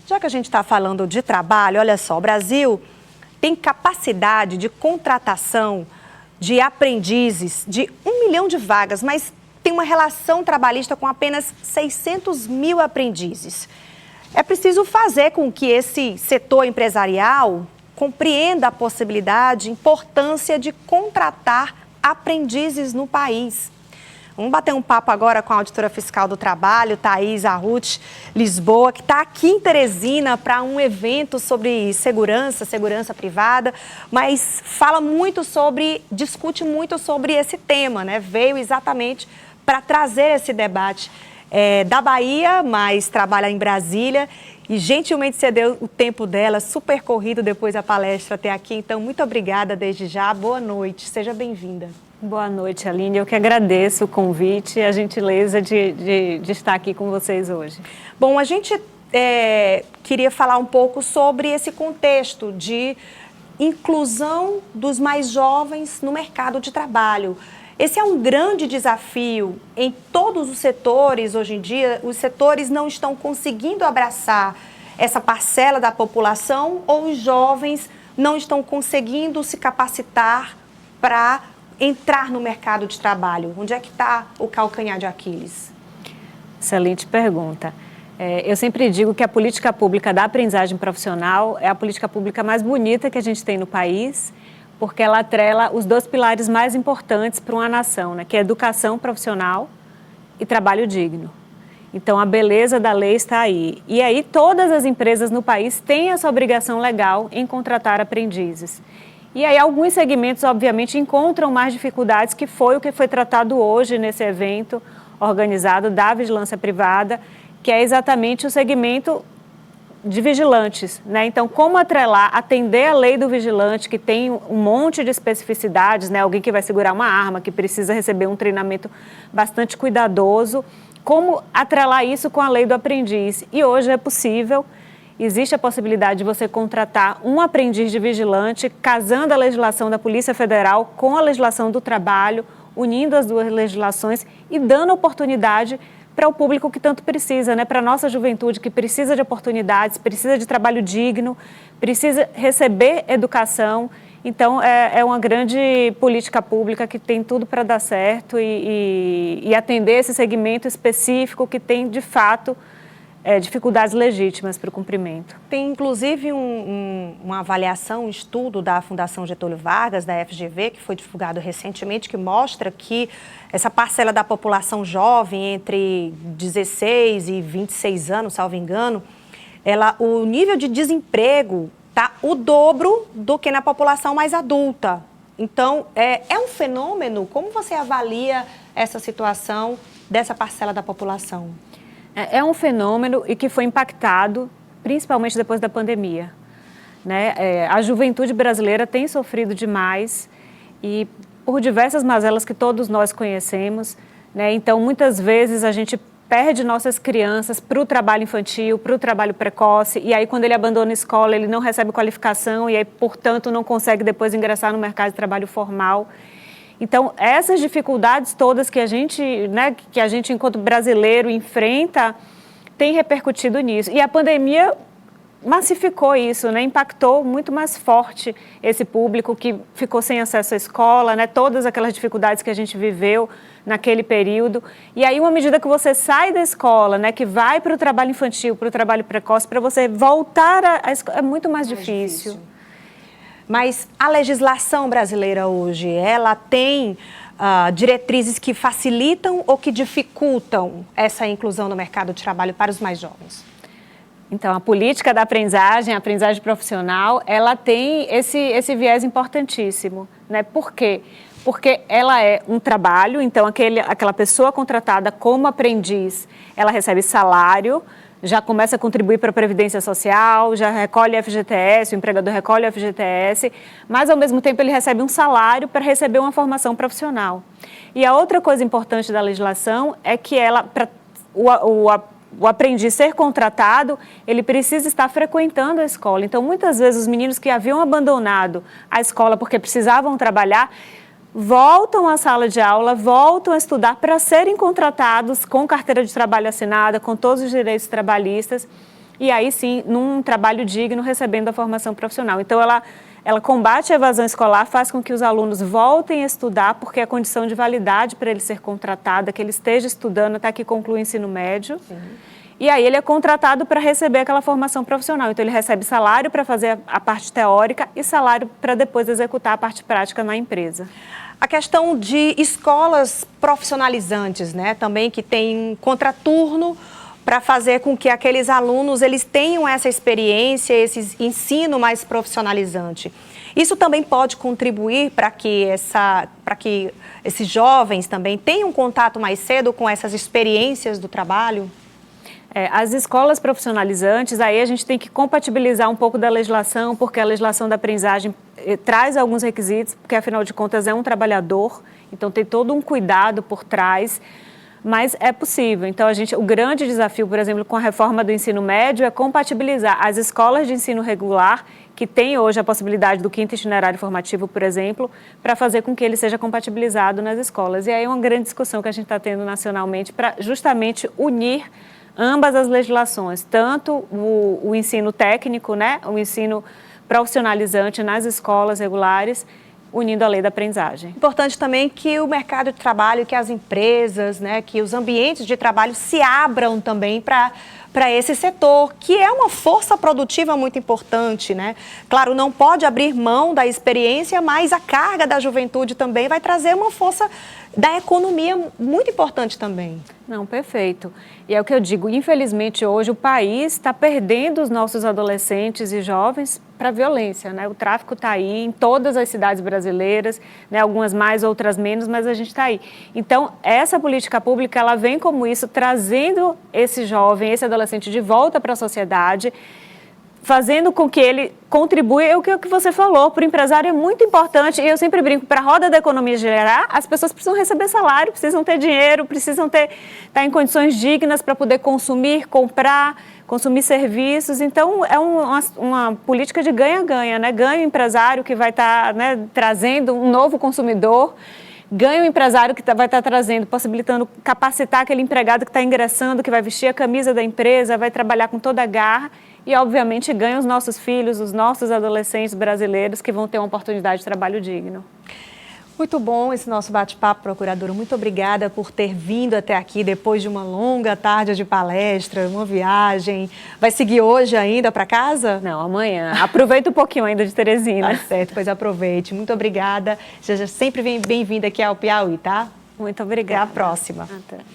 Já que a gente está falando de trabalho, olha só, o Brasil tem capacidade de contratação de aprendizes de 1 milhão de vagas, mas tem uma relação trabalhista com apenas 600 mil aprendizes. É preciso fazer com que esse setor empresarial compreenda a possibilidade, importância de contratar aprendizes no país. Vamos bater um papo agora com a auditora fiscal do trabalho, Thaís Arruth Lisboa, que está aqui em Teresina para um evento sobre segurança privada, mas discute muito sobre esse tema, né? Veio exatamente para trazer esse debate da Bahia, mas trabalha em Brasília e gentilmente cedeu o tempo dela, super corrido depois da palestra até aqui. Então, muito obrigada desde já, boa noite, seja bem-vinda. Boa noite, Aline. Eu que agradeço o convite e a gentileza de estar aqui com vocês hoje. Bom, a gente queria falar um pouco sobre esse contexto de inclusão dos mais jovens no mercado de trabalho. Esse é um grande desafio em todos os setores. Hoje em dia, os setores não estão conseguindo abraçar essa parcela da população ou os jovens não estão conseguindo se capacitar para entrar no mercado de trabalho. Onde é que está o calcanhar de Aquiles? Excelente pergunta. Eu sempre digo que a política pública da aprendizagem profissional é a política pública mais bonita que a gente tem no país, porque ela atrela os 2 pilares mais importantes para uma nação, né, que é educação profissional e trabalho digno. Então, a beleza da lei está aí. E aí, todas as empresas no país têm essa obrigação legal em contratar aprendizes. E aí, alguns segmentos, obviamente, encontram mais dificuldades, que foi o que foi tratado hoje nesse evento organizado da vigilância privada, que é exatamente o segmento de vigilantes, né? Então, como atender a lei do vigilante, que tem um monte de especificidades, né? Alguém que vai segurar uma arma, que precisa receber um treinamento bastante cuidadoso, como atrelar isso com a lei do aprendiz. E hoje é possível, existe a possibilidade de você contratar um aprendiz de vigilante, casando a legislação da Polícia Federal com a legislação do trabalho, unindo as 2 legislações e dando oportunidade para o público que tanto precisa, né? Para a nossa juventude, que precisa de oportunidades, precisa de trabalho digno, precisa receber educação. Então, é uma grande política pública que tem tudo para dar certo e atender esse segmento específico que tem, de fato, dificuldades legítimas para o cumprimento. Tem, inclusive, uma avaliação, um estudo da Fundação Getúlio Vargas, da FGV, que foi divulgado recentemente, que mostra que essa parcela da população jovem, entre 16 e 26 anos, salvo engano, o nível de desemprego está o dobro do que na população mais adulta. Então, é um fenômeno. Como você avalia essa situação dessa parcela da população? É um fenômeno e que foi impactado, principalmente depois da pandemia, né? A juventude brasileira tem sofrido demais e por diversas mazelas que todos nós conhecemos, né? Então, muitas vezes a gente perde nossas crianças para o trabalho infantil, para o trabalho precoce, e aí quando ele abandona a escola, ele não recebe qualificação e aí, portanto, não consegue depois ingressar no mercado de trabalho formal. Então, essas dificuldades todas que a gente, né, enquanto brasileiro enfrenta, tem repercutido nisso. E a pandemia massificou isso, né, impactou muito mais forte esse público que ficou sem acesso à escola, né, todas aquelas dificuldades que a gente viveu naquele período. E aí, uma medida que você sai da escola, né, que vai para o trabalho infantil, para o trabalho precoce, para você voltar à escola, é muito mais difícil. Mas a legislação brasileira hoje, ela tem diretrizes que facilitam ou que dificultam essa inclusão no mercado de trabalho para os mais jovens? Então, a política da aprendizagem, a aprendizagem profissional, ela tem esse viés importantíssimo, né? Por quê? Porque ela é um trabalho, então aquela pessoa contratada como aprendiz, ela recebe salário, já começa a contribuir para a Previdência Social, já recolhe FGTS, o empregador recolhe o FGTS, mas ao mesmo tempo ele recebe um salário para receber uma formação profissional. E a outra coisa importante da legislação é que o aprendiz ser contratado, ele precisa estar frequentando a escola. Então, muitas vezes os meninos que haviam abandonado a escola porque precisavam trabalhar, voltam à sala de aula, voltam a estudar para serem contratados com carteira de trabalho assinada, com todos os direitos trabalhistas. e aí sim, num trabalho digno, recebendo a formação profissional. Então, ela combate a evasão escolar, faz com que os alunos voltem a estudar, porque a condição de validade para ele ser contratado é que ele esteja estudando até que conclua o ensino médio. Sim. E aí ele é contratado para receber aquela formação profissional. Então, ele recebe salário para fazer a parte teórica e salário para depois executar a parte prática na empresa. A questão de escolas profissionalizantes, né, também que tem contraturno para fazer com que aqueles alunos eles tenham essa experiência, esse ensino mais profissionalizante. Isso também pode contribuir para que esses jovens também tenham contato mais cedo com essas experiências do trabalho? As escolas profissionalizantes, aí a gente tem que compatibilizar um pouco da legislação, porque a legislação da aprendizagem traz alguns requisitos, porque afinal de contas é um trabalhador, então tem todo um cuidado por trás, mas é possível. Então o grande desafio, por exemplo, com a reforma do ensino médio é compatibilizar as escolas de ensino regular, que tem hoje a possibilidade do 5º itinerário formativo, por exemplo, para fazer com que ele seja compatibilizado nas escolas. E aí é uma grande discussão que a gente está tendo nacionalmente para justamente unir ambas as legislações, tanto o ensino técnico, né, o ensino profissionalizante nas escolas regulares, unindo a lei da aprendizagem. Importante também que o mercado de trabalho, que as empresas, né, que os ambientes de trabalho se abram também para esse setor, que é uma força produtiva muito importante, né? Claro, não pode abrir mão da experiência, mas a carga da juventude também vai trazer uma força da economia muito importante também. Não, perfeito. E é o que eu digo, infelizmente hoje o país está perdendo os nossos adolescentes e jovens para a violência, né? O tráfico está aí em todas as cidades brasileiras, né? Algumas mais, outras menos, mas a gente está aí. Então, essa política pública, ela vem como isso, trazendo esse jovem, esse adolescente de volta para a sociedade, fazendo com que ele contribua, é o que você falou, para o empresário é muito importante, e eu sempre brinco, para a roda da economia gerar, as pessoas precisam receber salário, precisam ter dinheiro, precisam estar em condições dignas para poder consumir, comprar, consumir serviços. Então, é uma política de ganha-ganha, né? Ganha o empresário que vai estar, né, trazendo um novo consumidor, ganha o empresário que vai estar trazendo, possibilitando capacitar aquele empregado que está ingressando, que vai vestir a camisa da empresa, vai trabalhar com toda a garra. E, obviamente, ganha os nossos filhos, os nossos adolescentes brasileiros que vão ter uma oportunidade de trabalho digno. Muito bom esse nosso bate-papo, procuradora. Muito obrigada por ter vindo até aqui depois de uma longa tarde de palestra, uma viagem. Vai seguir hoje ainda para casa? Não, amanhã. Aproveita um pouquinho ainda de Teresina. Tá certo, pois aproveite. Muito obrigada. Seja sempre bem-vinda aqui ao Piauí, tá? Muito obrigada. Até a próxima. Até.